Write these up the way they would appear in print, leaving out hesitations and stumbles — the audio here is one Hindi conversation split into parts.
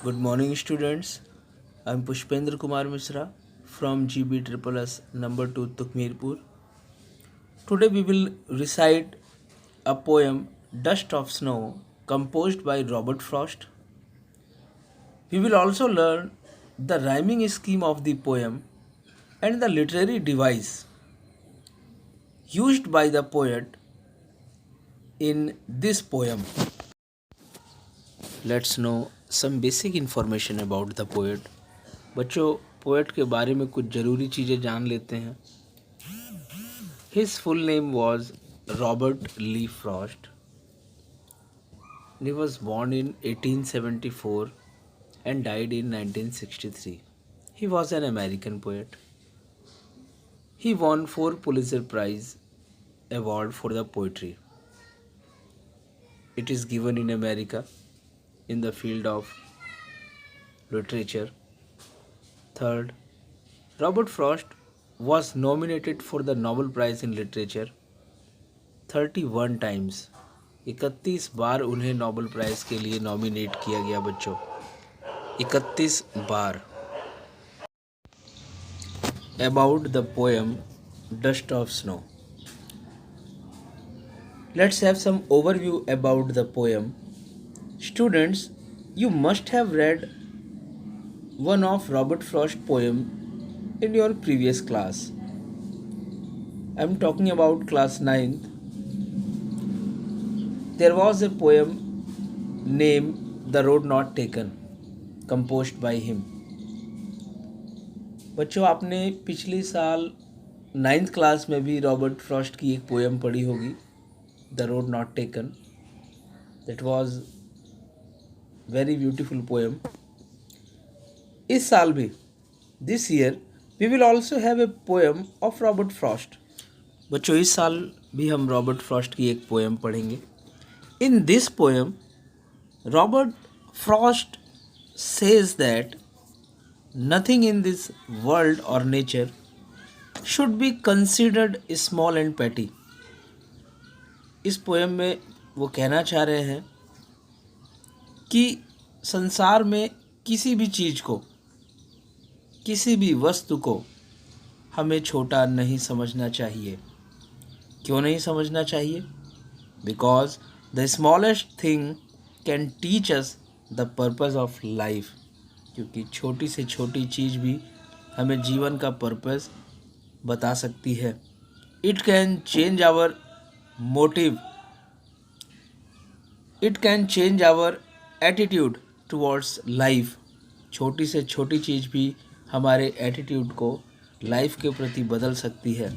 Good morning, students. I am Pushpendra Kumar Mishra from GB Triple S number 2 Tukmirpur. Today we will recite a poem Dust of Snow composed by Robert Frost. We will also learn the rhyming scheme of the poem and the literary device used by the poet in this poem. Let's know some basic information about the poet. बच्चों पोएट के बारे में कुछ ज़रूरी चीज़ें जान लेते हैं. His full name was Robert Lee Frost. He was born in 1874 and died in 1963. He was an American poet. He won 4 Pulitzer Prize award for the poetry. It is given in America in the field of literature. Third, Robert Frost was nominated for the Nobel Prize in Literature 31 times. 31 बार उन्हें नोबेल प्राइज़ के लिए नॉमिनेट किया गया बच्चों. 31 बार. About the poem Dust of Snow. Let's have some overview about the poem. Students, you must have read one of Robert Frost's poem in your previous class. I am talking about class 9th. There was a poem named The Road Not Taken, composed by him. बच्चों आपने पिछले साल 9th क्लास में भी रॉबर्ट फ्रॉस्ट की एक पोएम पढ़ी होगी, the road not taken. That was very beautiful poem. इस साल भी, this year, we will also have a poem of Robert Frost. बच्चों इस साल भी हम रॉबर्ट फ्रॉस्ट की एक पोएम पढ़ेंगे. In this poem Robert Frost says that nothing in this world or nature should be considered small and petty. इस पोएम में वो कहना चाह रहे हैं कि संसार में किसी भी चीज़ को, किसी भी वस्तु को हमें छोटा नहीं समझना चाहिए. क्यों नहीं समझना चाहिए? Because the smallest thing can teach us the purpose of life. क्योंकि छोटी से छोटी चीज़ भी हमें जीवन का पर्पस बता सकती है. It can change our motive, it can change our attitude towards life. छोटी से छोटी चीज़ भी हमारे एटीट्यूड को लाइफ के प्रति बदल सकती है.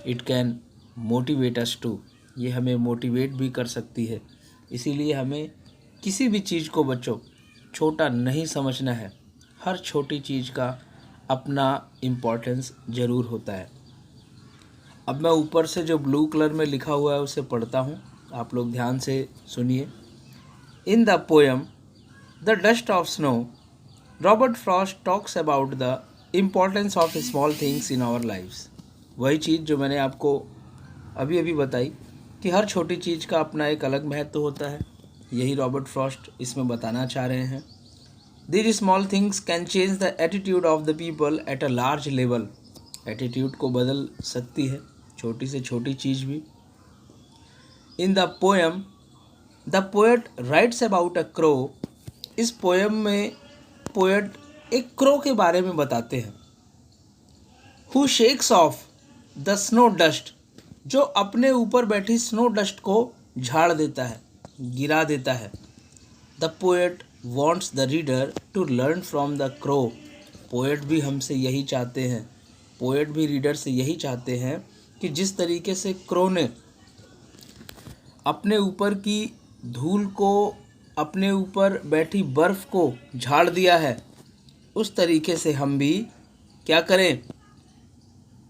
It can motivate us to, ये हमें मोटिवेट भी कर सकती है. इसीलिए हमें किसी भी चीज़ को बच्चों छोटा नहीं समझना है. हर छोटी चीज़ का अपना इम्पोर्टेंस ज़रूर होता है. अब मैं ऊपर से जो ब्लू कलर में लिखा हुआ है उसे पढ़ता हूँ, आप लोग ध्यान से सुनिए. In the poem the dust of snow, Robert Frost talks about the importance of small things in our lifes. वही चीज़ जो मैंने आपको अभी अभी बताई कि हर छोटी चीज़ का अपना एक अलग महत्व होता है. यही रॉबर्ट फ्रॉस्ट इसमें बताना चाह रहे हैं. These small things can change the attitude of the people at a large level. Attitude को बदल सकती है छोटी से छोटी चीज़ भी. In the poem, the poet writes about a crow. इस पोएम में पोएट एक क्रो के बारे में बताते हैं. Who shakes off the snow dust, जो अपने ऊपर बैठी स्नो डस्ट को झाड़ देता है, गिरा देता है. The poet wants the reader to learn from the crow. Poet भी हमसे यही चाहते हैं, पोएट भी रीडर से यही चाहते हैं कि जिस तरीके से क्रो ने अपने ऊपर की धूल को, अपने ऊपर बैठी बर्फ़ को झाड़ दिया है, उस तरीके से हम भी क्या करें?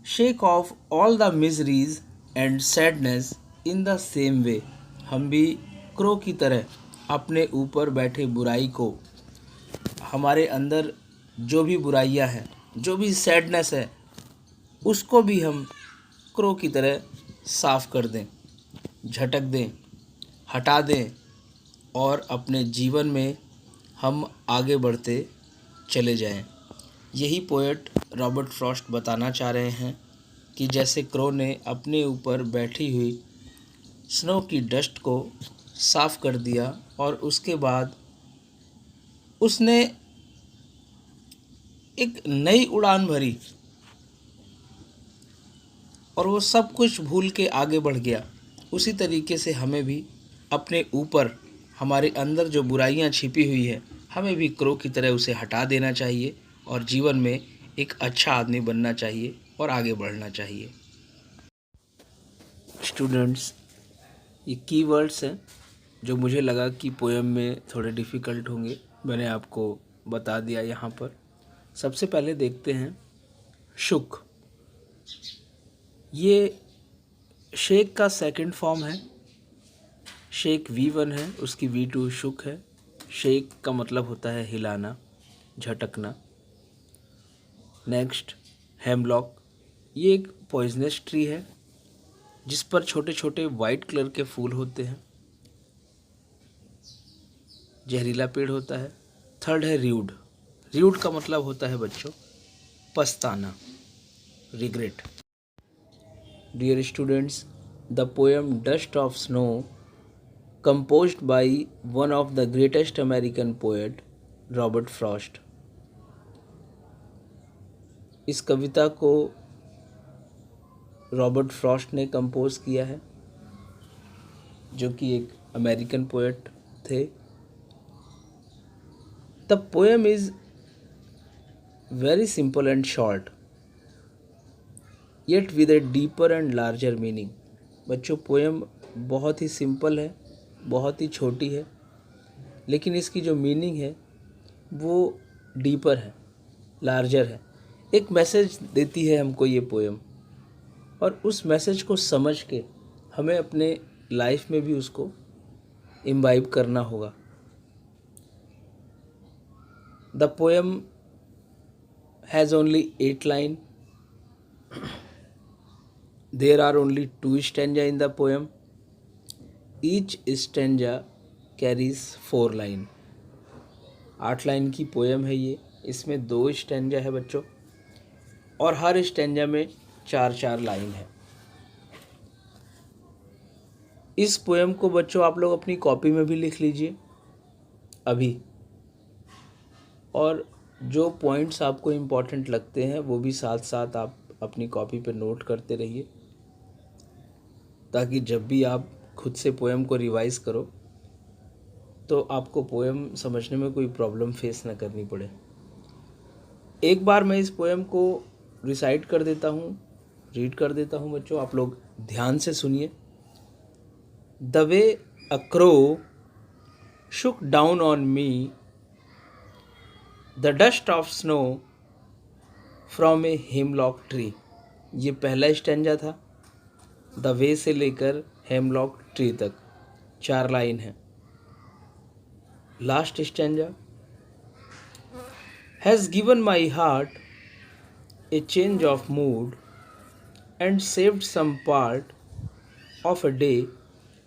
Shake of all the miseries and sadness in the same way. हम भी क्रो की तरह अपने ऊपर बैठे बुराई को, हमारे अंदर जो भी बुराइयां हैं, जो भी सैडनेस है, उसको भी हम क्रो की तरह साफ़ कर दें, झटक दें, हटा दें और अपने जीवन में हम आगे बढ़ते चले जाएं। यही पोएट रॉबर्ट फ्रॉस्ट बताना चाह रहे हैं कि जैसे क्रो ने अपने ऊपर बैठी हुई स्नो की डस्ट को साफ़ कर दिया और उसके बाद उसने एक नई उड़ान भरी और वो सब कुछ भूल के आगे बढ़ गया, उसी तरीके से हमें भी अपने ऊपर हमारे अंदर जो बुराइयां छिपी हुई है हमें भी क्रो की तरह उसे हटा देना चाहिए और जीवन में एक अच्छा आदमी बनना चाहिए और आगे बढ़ना चाहिए। स्टूडेंट्स, ये कीवर्ड्स हैं जो मुझे लगा कि पोएम में थोड़े डिफ़िकल्ट होंगे, मैंने आपको बता दिया यहाँ पर। सबसे पहले देखते हैं शुक। ये शेक का सेकंड फॉर्म है। शेक V1 है, उसकी V2 शुक है। शेक का मतलब होता है हिलाना, झटकना। नेक्स्ट हेमलॉक, ये एक पॉइजनस ट्री है जिस पर छोटे छोटे वाइट कलर के फूल होते हैं, जहरीला पेड़ होता है। थर्ड है र्यूड। र्यूड का मतलब होता है बच्चों पछताना, regret. Dear students, the poem dust of snow composed by one of the greatest American poet, Robert Frost. इस कविता को रॉबर्ट फ्रॉस्ट ने कंपोज किया है, जो कि एक अमेरिकन पोएट थे। The poem is very simple and short, yet with a deeper and larger meaning. बच्चों, पोएम बहुत ही सिंपल है, बहुत ही छोटी है, लेकिन इसकी जो मीनिंग है वो डीपर है, लार्जर है। एक मैसेज देती है हमको ये पोएम, और उस मैसेज को समझ के हमें अपने लाइफ में भी उसको इम्बाइब करना होगा। The poem has only 8 line. There are only 2 stanza in the poem. Each stanza carries 4 line. 8 line की पोएम है ये, इसमें 2 स्टैंजा है बच्चों, और हर स्टैंजा में 4-4 लाइन है। इस पोएम को बच्चों आप लोग अपनी कॉपी में भी लिख लीजिए अभी, और जो पॉइंट्स आपको इम्पोर्टेंट लगते हैं वो भी साथ साथ आप अपनी कॉपी पे नोट करते रहिए, ताकि जब भी आप खुद से पोएम को रिवाइज़ करो तो आपको पोएम समझने में कोई प्रॉब्लम फेस ना करनी पड़े। एक बार मैं इस पोएम को रिसाइट कर देता हूँ, रीड कर देता हूँ बच्चों, आप लोग ध्यान से सुनिए। The way a crow Shuk down on me the dust of snow from a hemlock tree. ये पहला स्टैंजा था। द वे से लेकर हेमलॉक ट्री तक 4 लाइन है। Last stanza, has given my heart a change of mood and saved some part of a day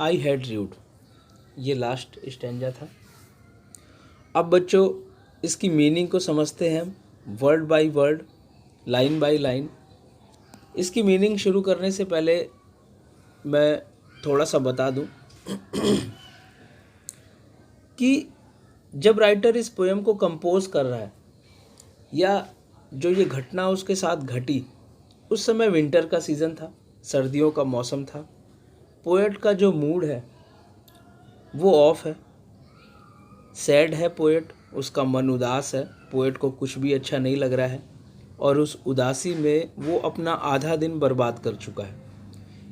I had rued. ये लास्ट स्टैंजा था। अब बच्चों इसकी मीनिंग को समझते हैं word by word, line by line. इसकी मीनिंग शुरू करने से पहले मैं थोड़ा सा बता दूं कि जब राइटर इस पोएम को कंपोज कर रहा है या जो ये घटना उसके साथ घटी, उस समय विंटर का सीज़न था, सर्दियों का मौसम था। पोएट का जो मूड है वो ऑफ है, सैड है पोएट, उसका मन उदास है, पोएट को कुछ भी अच्छा नहीं लग रहा है और उस उदासी में वो अपना आधा दिन बर्बाद कर चुका है।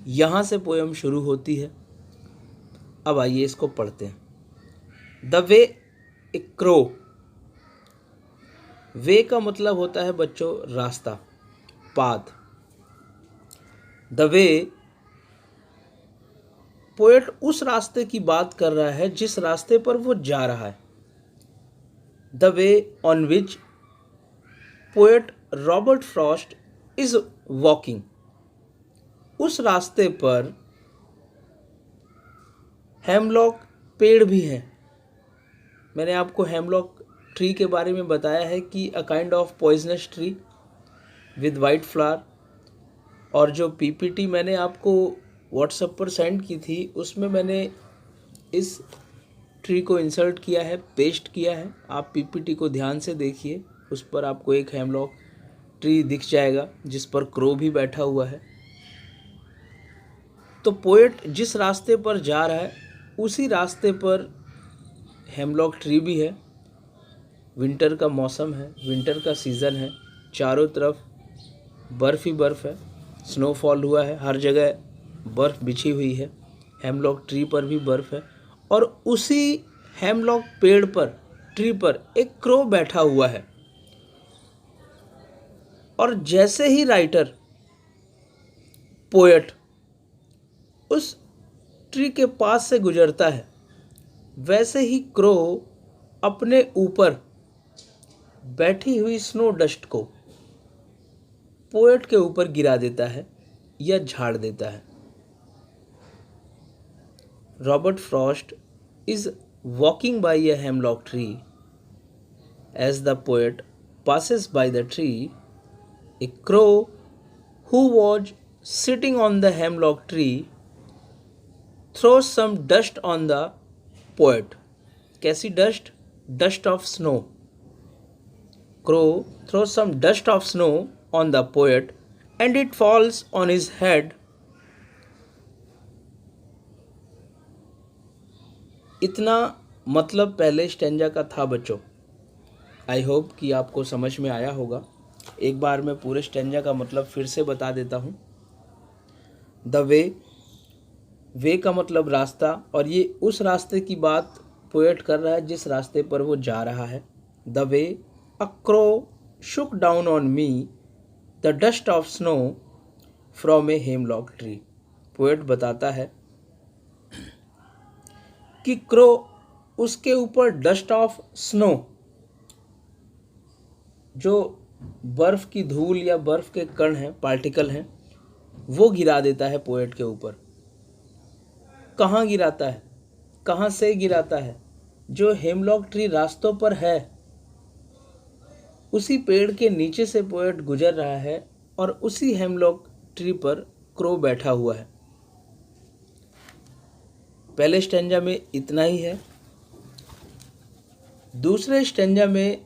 यहाँ से पोएम शुरू होती है। अब आइए इसको पढ़ते हैं। The way A crow. वे का मतलब होता है बच्चों रास्ता, पाथ। द वे, पोएट उस रास्ते की बात कर रहा है जिस रास्ते पर वो जा रहा है। The way on which poet Robert Frost is walking. उस रास्ते पर हेमलॉक पेड़ भी हैं, मैंने आपको हेमलॉक ट्री के बारे में बताया है कि a kind of poisonous tree with white flower, और जो पीपीटी मैंने आपको व्हाट्सएप पर सेंड की थी उसमें मैंने इस ट्री को इंसर्ट किया है, पेस्ट किया है। आप पीपीटी को ध्यान से देखिए, उस पर आपको एक हेमलॉक ट्री दिख जाएगा जिस पर क्रो भी बैठा हुआ है। तो पोएट जिस रास्ते पर जा रहा है उसी रास्ते पर हेमलॉक ट्री भी है। विंटर का मौसम है, विंटर का सीज़न है, चारों तरफ बर्फ़ ही बर्फ़ है, स्नोफॉल हुआ है, हर जगह बर्फ़ बिछी हुई है, हेमलॉक ट्री पर भी बर्फ़ है। और उसी हेमलॉक पेड़ पर, ट्री पर एक क्रो बैठा हुआ है। और जैसे ही राइटर, पोएट उस ट्री के पास से गुजरता है, वैसे ही क्रो अपने ऊपर बैठी हुई स्नो डस्ट को पोएट के ऊपर गिरा देता है या झाड़ देता है। Robert Frost is walking by a hemlock tree. As the poet passes by the tree, a crow who was sitting on the hemlock tree throws some dust on the poet. कैसी dust? Dust of snow. Crow throws some dust of snow on the poet and it falls on his head. इतना मतलब पहले स्टेंजा का था बच्चों। आई होप कि आपको समझ में आया होगा। एक बार मैं पूरे स्टेंजा का मतलब फिर से बता देता हूँ। द वे का मतलब रास्ता, और ये उस रास्ते की बात पोएट कर रहा है जिस रास्ते पर वो जा रहा है। The way a crow Shuk down on me the dust of snow from a hemlock tree. Poet बताता है कि क्रो उसके ऊपर डस्ट ऑफ स्नो, जो बर्फ़ की धूल या बर्फ़ के कण हैं, पार्टिकल हैं, वो गिरा देता है पोएट के ऊपर। कहाँ गिराता है? कहाँ से गिराता है? जो हेमलॉक ट्री रास्तों पर है उसी पेड़ के नीचे से पोएट गुजर रहा है और उसी हेमलॉक ट्री पर क्रो बैठा हुआ है। पहले स्टेंजा में इतना ही है। दूसरे स्टेंजा में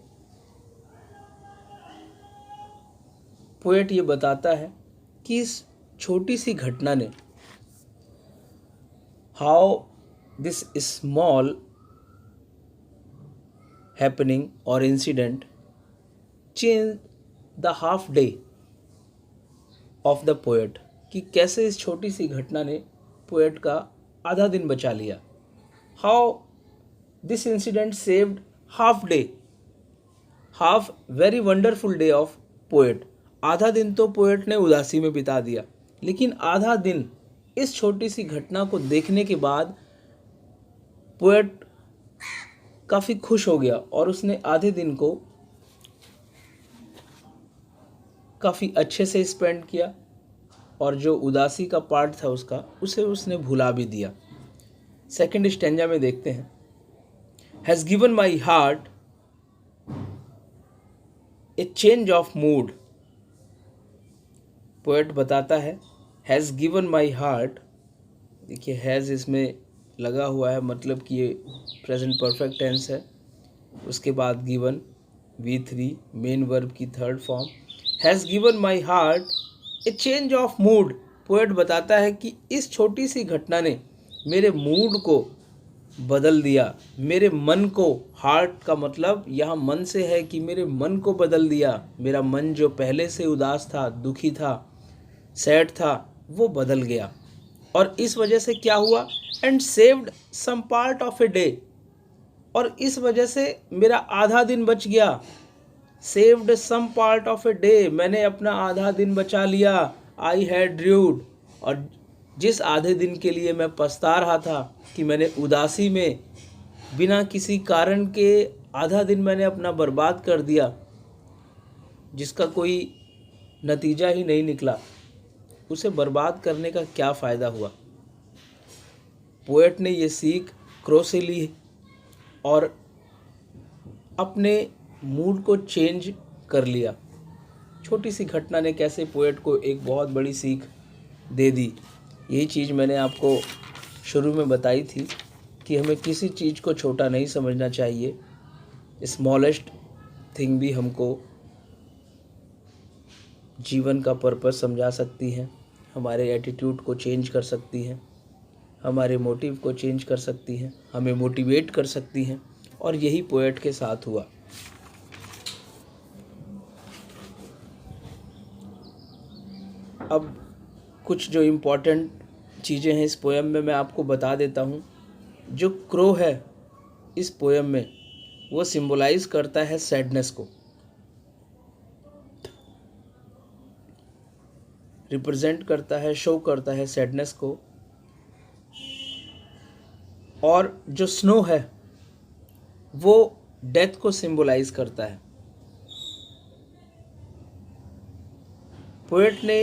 पोएट ये बताता है कि इस छोटी सी घटना ने, हाउ दिस स्मॉल हैपनिंग और incident change the half day of the poet, कि कैसे इस छोटी सी घटना ने पोएट का आधा दिन बचा लिया। How this incident saved half day, half very wonderful day of poet. आधा दिन तो पोएट ने उदासी में बिता दिया, लेकिन आधा दिन इस छोटी सी घटना को देखने के बाद पोएट काफ़ी खुश हो गया और उसने आधे दिन को काफ़ी अच्छे से स्पेंड किया, और जो उदासी का पार्ट था उसे उसने भुला भी दिया। सेकंड स्टेंजा में देखते हैं, has given my heart a change of mood. Poet बताता है हैज़ गिवन माई हार्ट, देखिए हैज़ इसमें लगा हुआ है, मतलब कि ये प्रेजेंट परफेक्ट टेंस है। उसके बाद गिवन, V3 मेन वर्ब की third form. Has given my heart a change of mood. Poet बताता है कि इस छोटी सी घटना ने मेरे मूड को बदल दिया, मेरे मन को। हार्ट का मतलब यहाँ मन से है कि मेरे मन को बदल दिया। मेरा मन जो पहले से उदास था, दुखी था, सैड था, वो बदल गया। और इस वजह से क्या हुआ? And saved some part of a day, और इस वजह से मेरा आधा दिन बच गया। Saved some part of a day, मैंने अपना आधा दिन बचा लिया। आई हैड ड्रूड, और जिस आधे दिन के लिए मैं पछता रहा था कि मैंने उदासी में बिना किसी कारण के आधा दिन मैंने अपना बर्बाद कर दिया, जिसका कोई नतीजा ही नहीं निकला, उसे बर्बाद करने का क्या फ़ायदा हुआ? पोएट ने ये सीख क्रो से ली और अपने मूड को चेंज कर लिया। छोटी सी घटना ने कैसे पोएट को एक बहुत बड़ी सीख दे दी। यही चीज़ मैंने आपको शुरू में बताई थी कि हमें किसी चीज़ को छोटा नहीं समझना चाहिए। स्मॉलेस्ट थिंग भी हमको जीवन का पर्पस समझा सकती हैं, हमारे एटीट्यूड को चेंज कर सकती हैं, हमारे मोटिव को चेंज कर सकती हैं, हमें मोटिवेट कर सकती हैं। और यही पोएट के साथ हुआ। अब कुछ जो इम्पोर्टेंट चीज़ें हैं इस पोएम में मैं आपको बता देता हूँ। जो क्रो है इस पोएम में वो सिंबलाइज करता है सैडनेस को, रिप्रेजेंट करता है, शो करता है सैडनेस को। और जो स्नो है वो डेथ को सिंबलाइज करता है। पोएट ने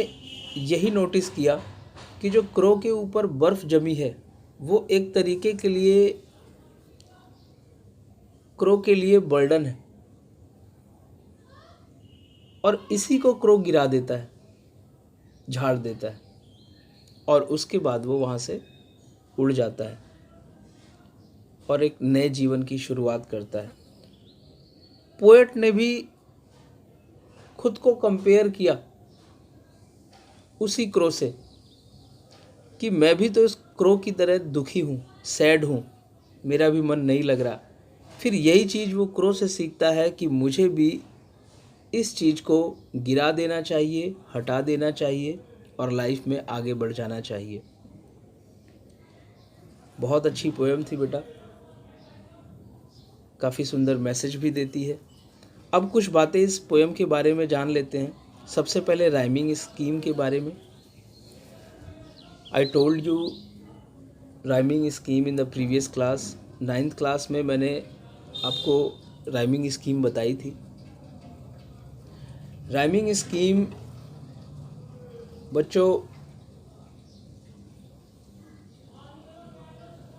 यही नोटिस किया कि जो क्रो के ऊपर बर्फ़ जमी है वो एक तरीके के लिए क्रो के लिए बर्डन है, और इसी को क्रो गिरा देता है, झाड़ देता है, और उसके बाद वो वहाँ से उड़ जाता है और एक नए जीवन की शुरुआत करता है। पोएट ने भी खुद को कंपेयर किया उसी क्रो से कि मैं भी तो इस क्रो की तरह दुखी हूँ, सैड हूँ, मेरा भी मन नहीं लग रहा। फिर यही चीज़ वो क्रो से सीखता है कि मुझे भी इस चीज़ को गिरा देना चाहिए, हटा देना चाहिए और लाइफ में आगे बढ़ जाना चाहिए। बहुत अच्छी पोएम थी बेटा, काफ़ी सुंदर मैसेज भी देती है। अब कुछ बातें इस पोएम के बारे में जान लेते हैं। सबसे पहले राइमिंग स्कीम के बारे में। I told you rhyming scheme in the previous class. 9th class में मैंने आपको राइमिंग स्कीम बताई थी। राइमिंग स्कीम बच्चों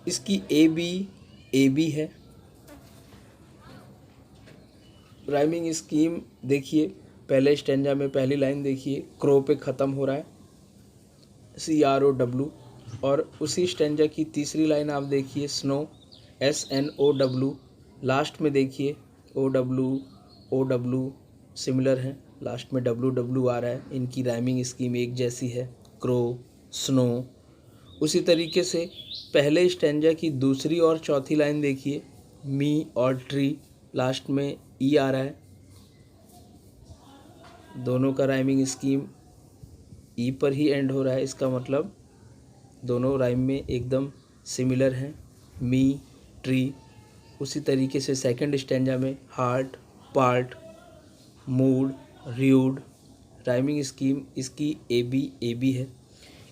इसकी ए बी है। राइमिंग स्कीम देखिए, पहले स्टेंजा में पहली लाइन देखिए, क्रो पे ख़त्म हो रहा है, CROW। और उसी स्टेंजा की तीसरी लाइन आप देखिए, स्नो, SNOW। लास्ट में देखिए OW सिमिलर हैं, लास्ट में WW आ रहा है। इनकी राइमिंग स्कीम एक जैसी है, क्रो, स्नो। उसी तरीके से पहले स्टेंजा की दूसरी और चौथी लाइन देखिए, मी और ट्री, लास्ट में ई आ रहा है। दोनों का राइमिंग स्कीम ई पर ही एंड हो रहा है, इसका मतलब दोनों राइम में एकदम सिमिलर हैं, मी, ट्री। उसी तरीके से सेकंड स्टेंजा में heart, part, mood, rude. Rhyming scheme इसकी ए बी है।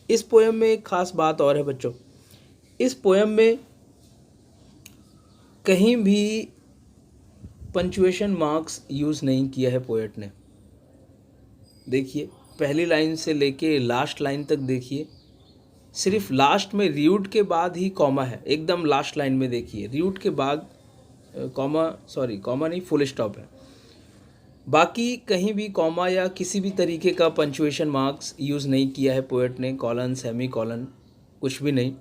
इस पोएम में एक ख़ास बात और है बच्चों, इस पोएम में कहीं भी पंचुएशन मार्क्स यूज़ नहीं किया है पोएट ने। देखिए पहली लाइन से लेके लास्ट लाइन तक देखिए, सिर्फ लास्ट में र्यूड के बाद ही कॉमा है। एकदम लास्ट लाइन में देखिए र्यूड के बाद कॉमा नहीं, फुल स्टॉप है। बाकी कहीं भी कॉमा या किसी भी तरीके का पंचुएशन मार्क्स यूज़ नहीं किया है पोएट ने, कॉलन, सेमी कॉलन, कुछ भी नहीं।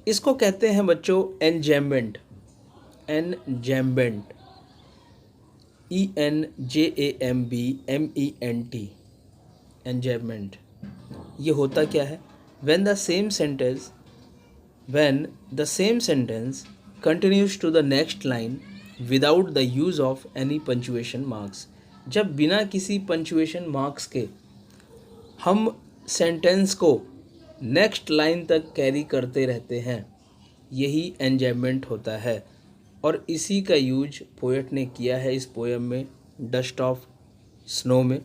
इसको कहते हैं बच्चों एनजैम्बमेंट। एनजैम्बमेंट, ENJAMBMENT, एनजैम्बमेंट। ये होता क्या है? when the same sentence continues to the next line without the use of any punctuation marks। जब बिना किसी पंचुएशन मार्क्स के हम सेंटेंस को नेक्स्ट लाइन तक कैरी करते रहते हैं, यही एन्जॉयमेंट होता है। और इसी का यूज पोएट ने किया है इस पोएम में, डस्ट ऑफ स्नो में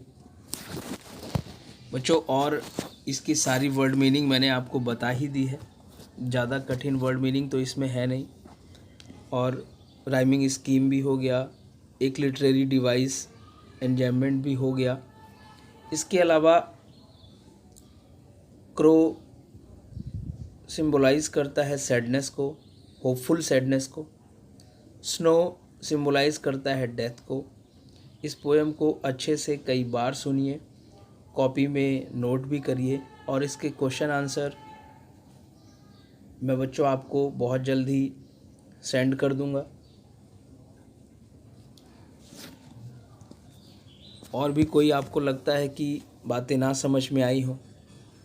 बच्चों। और इसकी सारी वर्ड मीनिंग मैंने आपको बता ही दी है, ज़्यादा कठिन वर्ड मीनिंग तो इसमें है नहीं। और राइमिंग स्कीम भी हो गया, एक लिटरेरी डिवाइस एन्जॉयमेंट भी हो गया। इसके अलावा क्रो सिंबलाइज करता है सैडनेस को, होपफुल सैडनेस को। स्नो सिम्बलाइज़ करता है डेथ को। इस पोएम को अच्छे से कई बार सुनिए, कॉपी में नोट भी करिए, और इसके क्वेश्चन आंसर मैं बच्चों आपको बहुत जल्द ही सेंड कर दूंगा। और भी कोई आपको लगता है कि बातें ना समझ में आई हो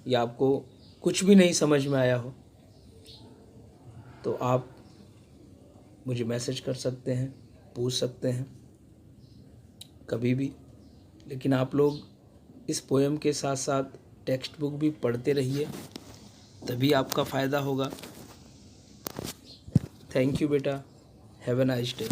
या आपको कुछ भी नहीं समझ में आया हो, तो आप मुझे मैसेज कर सकते हैं, पूछ सकते हैं कभी भी। लेकिन आप लोग इस पोएम के साथ साथ टेक्स्ट बुक भी पढ़ते रहिए, तभी आपका फ़ायदा होगा। थैंक यू बेटा, हैव अ नाइस डे।